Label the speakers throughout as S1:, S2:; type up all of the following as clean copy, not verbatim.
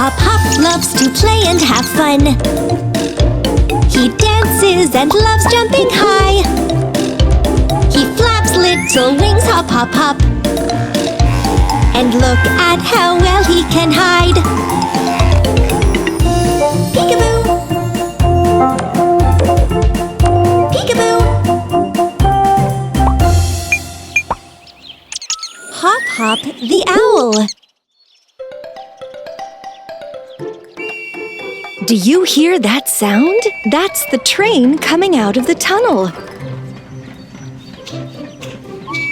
S1: Hop Hop loves to play and have fun. He dances and loves jumping high. He flaps little wings, hop, hop, hop. And look at how well he can hide. Peekaboo! Peekaboo! Hop Hop the Owl. Do you hear that sound? That's the train coming out of the tunnel.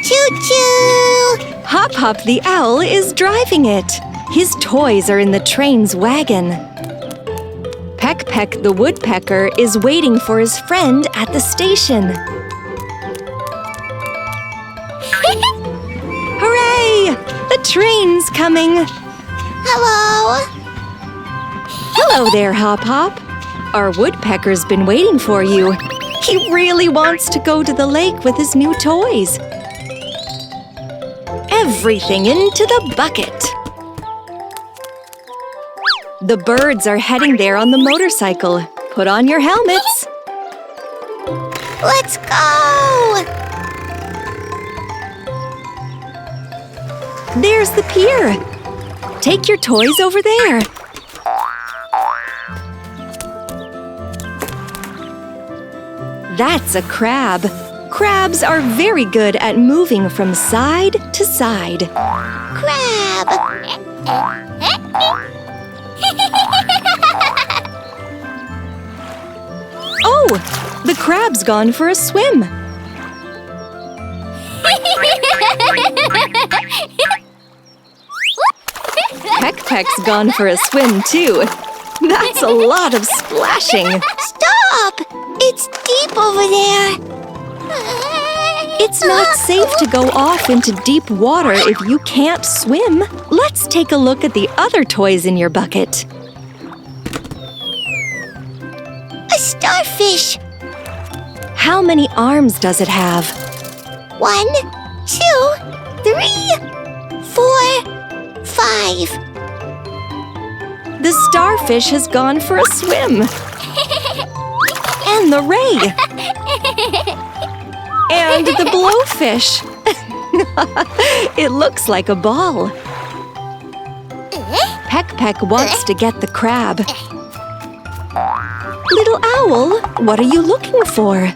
S1: Choo-choo! Hop Hop the Owl is driving it. His toys are in the train's wagon. Peck Peck the Woodpecker is waiting for his friend at the station. Hooray! The train's coming! Hello! Hello there, Hop Hop. Our woodpecker's been waiting for you. He really wants to go to the lake with his new toys. Everything into the bucket. The birds are heading there on the motorcycle. Put on your helmets. Let's go! There's the pier. Take your toys over there. That's a crab. Crabs are very good at moving from side to side. Crab! Oh, the crab's gone for a swim. Peck Peck's gone for a swim too. That's a lot of splashing. Stop! It's deep over there. It's not safe to go off into deep water if you can't swim. Let's take a look at the other toys in your bucket. A starfish. How many arms does it have? 1, 2, 3, 4, 5. The starfish has gone for a swim. And the ray. And the blowfish. It looks like a ball. Peck Peck wants to get the crab. Little owl, what are you looking for?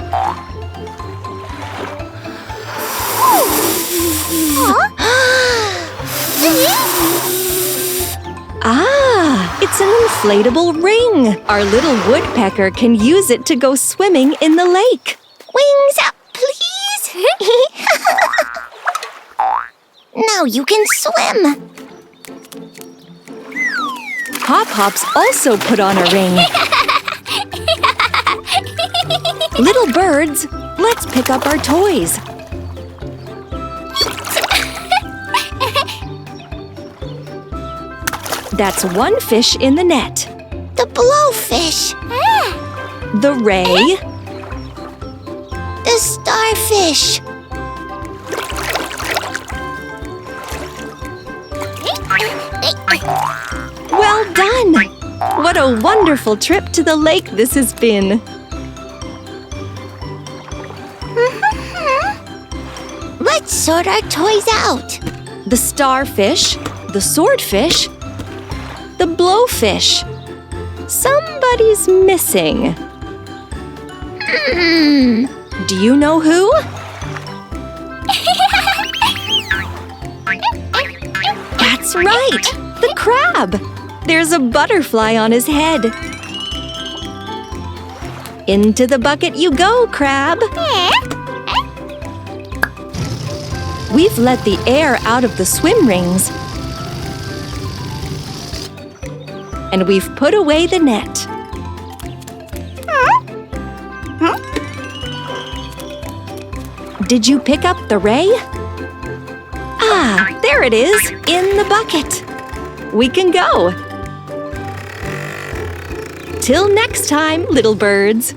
S1: Ah, it's an inflatable ring. Our little woodpecker can use it to go swimming in the lake. Wings up, please. Now you can swim. Hop Hop's also put on a ring. Little birds, let's pick up our toys. That's one fish in the net. The blowfish. The ray. The starfish. Well done! What a wonderful trip to the lake this has been. Let's sort our toys out. The starfish, the swordfish, the blowfish. Somebody's missing. Do you know who? That's right! The crab! There's a butterfly on his head. Into the bucket you go, crab! We've let the air out of the swim rings. And we've put away the net. Did you pick up the ray? Ah, there it is, in the bucket. We can go. Till next time, little birds.